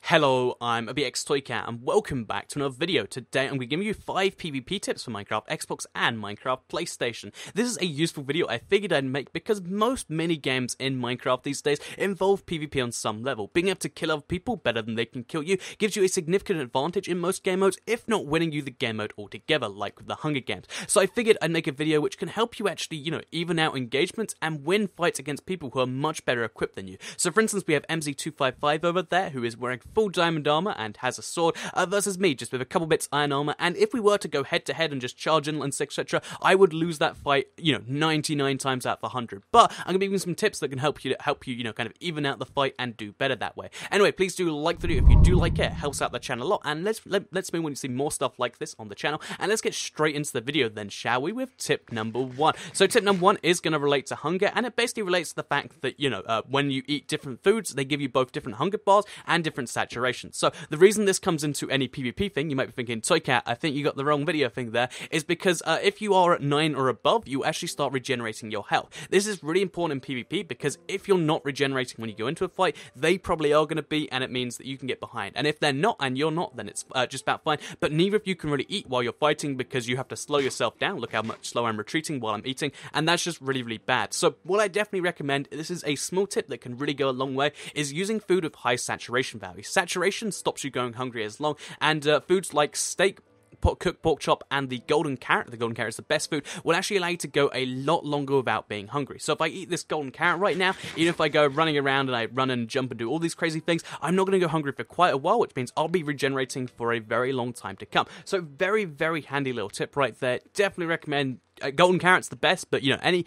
Hello, I'm ABXToyCat and welcome back to another video. Today I'm going to give you 5 PvP tips for Minecraft, Xbox and Minecraft PlayStation. This is a useful video I figured I'd make because most mini games in Minecraft these days involve PvP on some level. Being able to kill other people better than they can kill you gives you a significant advantage in most game modes, if not winning you the game mode altogether, like with the Hunger Games. So I figured I'd make a video which can help you actually, even out engagements and win fights against people who are much better equipped than you. So for instance, we have Emzy255 over there, who is wearing full diamond armor and has a sword, versus me just with a couple bits iron armor, and if we were to go head to head and just charge in and etc, I would lose that fight 99 times out of 100. But I'm gonna be giving some tips that can help you kind of even out the fight and do better that way. Anyway, please do like the video if you do like it. It helps out the channel a lot, and let's move on to see more stuff like this on the channel. And let's get straight into the video then, shall we, with tip number 1. So tip number 1 is going to relate to hunger, and it basically relates to the fact that when you eat different foods, they give you both different hunger bars and different saturation. So the reason this comes into any PvP thing, you might be thinking, Toycat, I think you got the wrong video thing there, is because if you are at 9 or above, you actually start regenerating your health. This is really important in PvP because if you're not regenerating when you go into a fight, they probably are going to be, and it means that you can get behind. And if they're not and you're not, then it's just about fine. But neither of you can really eat while you're fighting because you have to slow yourself down. Look how much slower I'm retreating while I'm eating, and that's just really, really bad. So what I definitely recommend, this is a small tip that can really go a long way, is using food with high saturation value. Saturation stops you going hungry as long, and foods like steak, cooked pork chop, and the golden carrot is the best food, will actually allow you to go a lot longer without being hungry. So if I eat this golden carrot right now, even if I go running around and I run and jump and do all these crazy things, I'm not going to go hungry for quite a while, which means I'll be regenerating for a very long time to come. So very, very handy little tip right there. Definitely recommend. Golden carrot's the best, but any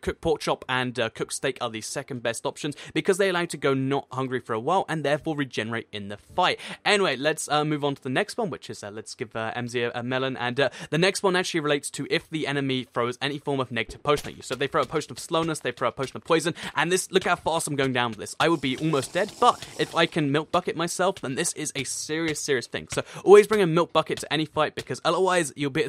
cooked pork chop and cooked steak are the second best options because they allow you to go not hungry for a while and therefore regenerate in the fight. Anyway, let's move on to the next one, which is let's give Emzy a melon, and the next one actually relates to if the enemy throws any form of negative potion at you. So if they throw a potion of slowness, they throw a potion of poison, and this, look how fast I'm going down with this. I would be almost dead, but if I can milk bucket myself, then this is a serious thing. So always bring a milk bucket to any fight because otherwise you'll be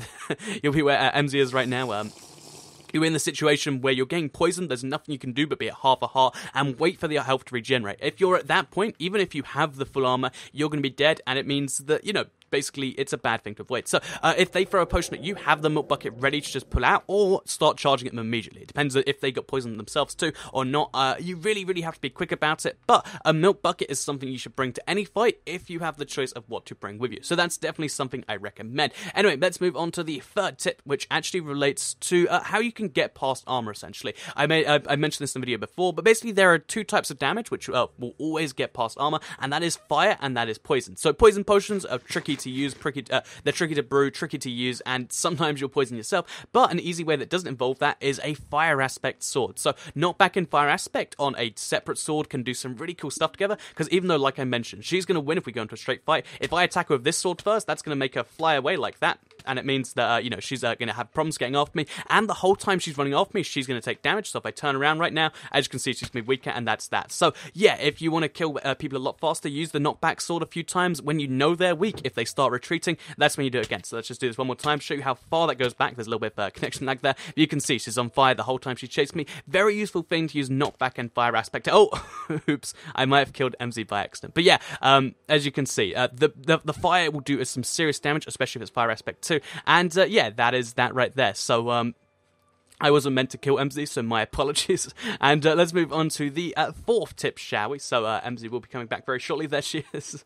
where Emzy is right now. You're in the situation where you're getting poisoned, there's nothing you can do but be at half a heart and wait for the health to regenerate. If you're at that point, even if you have the full armor, you're going to be dead, and it means that, basically, it's a bad thing to avoid. So, if they throw a potion at you, have the milk bucket ready to just pull out, or start charging at them immediately. It depends if they got poisoned themselves too, or not. You really, really have to be quick about it, but a milk bucket is something you should bring to any fight if you have the choice of what to bring with you. So that's definitely something I recommend. Anyway, let's move on to the third tip, which actually relates to how you can get past armor, essentially. I mentioned this in the video before, but basically there are 2 types of damage which will always get past armor, and that is fire and that is poison. So poison potions are tricky to use, they're tricky to brew, tricky to use, and sometimes you'll poison yourself, but an easy way that doesn't involve that is a fire aspect sword. So knockback and fire aspect on a separate sword can do some really cool stuff together, because even though, like I mentioned, she's going to win if we go into a straight fight, if I attack her with this sword first, that's going to make her fly away like that, and it means that, she's going to have problems getting after me, and the whole time she's running after me, she's going to take damage. So if I turn around right now, as you can see, she's going to be weaker, and that's that. So yeah, if you want to kill people a lot faster, use the knockback sword a few times. When you know they're weak, if they start retreating, that's when you do it again. So let's just do this one more time, show you how far that goes back. There's a little bit of connection lag there. You can see she's on fire the whole time she chased me. Very useful thing to use knockback and fire aspect. Oh, oops, I might have killed Emzy by accident. But yeah, as you can see, the fire will do some serious damage, especially if it's fire aspect too. And yeah, that is that right there. So I wasn't meant to kill Emzy, so my apologies. And let's move on to the 4th tip, shall we? So Emzy will be coming back very shortly. There she is.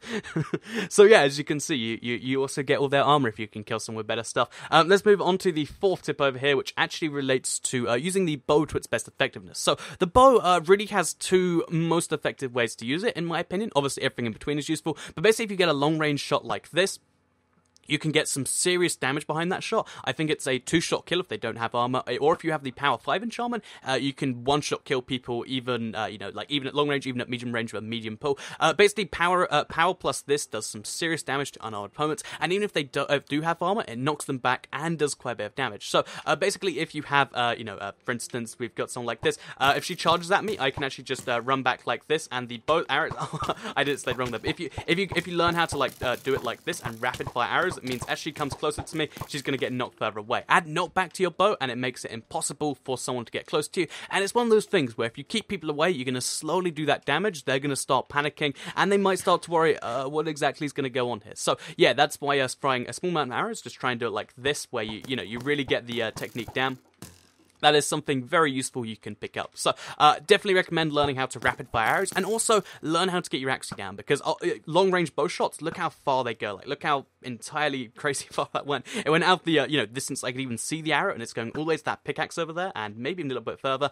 So yeah, as you can see, you also get all their armor if you can kill someone with better stuff. Let's move on to the 4th tip over here, which actually relates to using the bow to its best effectiveness. So the bow really has 2 most effective ways to use it, in my opinion. Obviously, everything in between is useful. But basically, if you get a long-range shot like this, you can get some serious damage behind that shot. I think it's a 2-shot kill if they don't have armor, or if you have the power 5 enchantment, you can 1-shot kill people even, even at long range, even at medium range with a medium pull. Basically, power plus this does some serious damage to unarmed opponents, and even if they do have armor, it knocks them back and does quite a bit of damage. So basically, if you have, for instance, we've got someone like this. If she charges at me, I can actually just run back like this, and the bow arrows. I did say wrong there. But if you learn how to do it like this and rapid fire arrows, because it means as she comes closer to me, she's going to get knocked further away. Add knockback to your bow, and it makes it impossible for someone to get close to you. And it's one of those things where if you keep people away, you're going to slowly do that damage. They're going to start panicking, and they might start to worry, what exactly is going to go on here? So yeah, that's why throwing a small amount of arrows, just try and do it like this, where you really get the technique down. That is something very useful you can pick up. So, definitely recommend learning how to rapid fire arrows, and also learn how to get your accuracy down, because long range bow shots, look how far they go. Like, look how entirely crazy far that went. It went out the distance. I could even see the arrow, and it's going all the way to that pickaxe over there, and maybe a little bit further.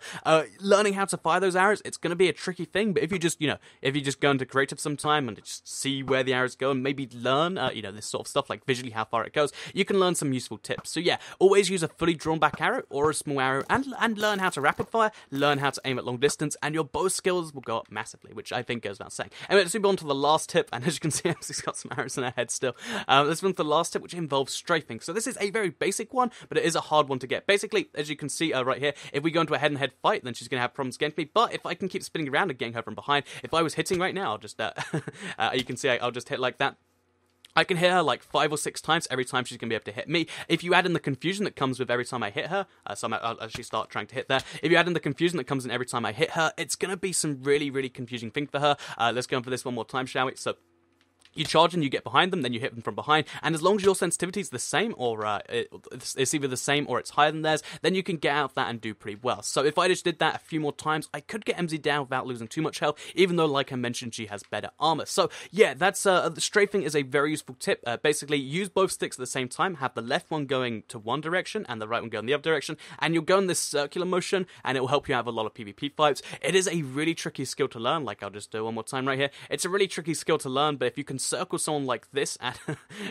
Learning how to fire those arrows, it's going to be a tricky thing, but if you just go into creative sometime and just see where the arrows go, and maybe learn this sort of stuff, like visually how far it goes, you can learn some useful tips. So yeah, always use a fully drawn back arrow or a small arrow, and learn how to rapid fire, learn how to aim at long distance, and your bow skills will go up massively, which I think goes without saying. Anyway, let's move on to the last tip, and as you can see, Emzy's got some arrows in her head still. Let's move on to the last tip, which involves strafing. So this is a very basic one, but it is a hard one to get. Basically, as you can see right here, if we go into a head-and-head fight, then she's going to have problems getting me, but if I can keep spinning around and getting her from behind, if I was hitting right now, I'll just, you can see I'll just hit like that. I can hit her like 5 or 6 times every time she's going to be able to hit me. If you add in the confusion that comes with every time I hit her, so I'll actually start trying to hit there. If you add in the confusion that comes in every time I hit her, it's going to be some really, really confusing thing for her. Let's go in for this one more time, shall we? So you charge and you get behind them, then you hit them from behind, and as long as your sensitivity is the same, or it's either the same or it's higher than theirs, then you can get out of that and do pretty well. So if I just did that a few more times, I could get Emzy down without losing too much health, even though, like I mentioned, she has better armor. So yeah, that's the strafing is a very useful tip. Basically, use both sticks at the same time, have the left one going to one direction and the right one going the other direction, and you'll go in this circular motion, and it will help you have a lot of PvP fights. It is a really tricky skill to learn, like I'll just do one more time right here. It's a really tricky skill to learn, but if you can circle someone like this and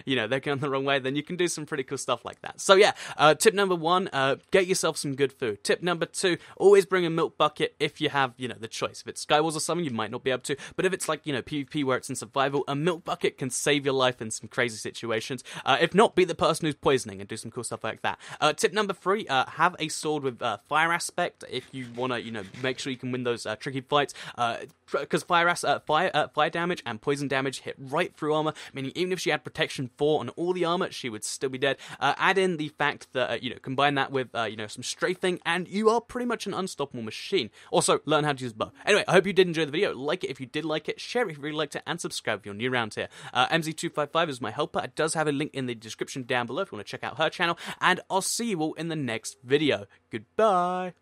they're going the wrong way, then you can do some pretty cool stuff like that. So yeah, tip number 1, get yourself some good food. Tip number 2, always bring a milk bucket if you have the choice. If it's Skywars or something, you might not be able to, but if it's like PvP where it's in survival, a milk bucket can save your life in some crazy situations. If not, be the person who's poisoning and do some cool stuff like that. Tip number 3, have a sword with fire aspect if you want to make sure you can win those tricky fights, because fire damage and poison damage hit right through armor, meaning even if she had protection 4 on all the armor, she would still be dead. Add in the fact that combine that with some strafing, and you are pretty much an unstoppable machine. Also, learn how to use bow. Anyway, I hope you did enjoy the video. Like it if you did like it, share it if you really liked it, and subscribe if you're new around here. Emzy255 is my helper. It does have a link in the description down below if you want to check out her channel, and I'll see you all in the next video. Goodbye.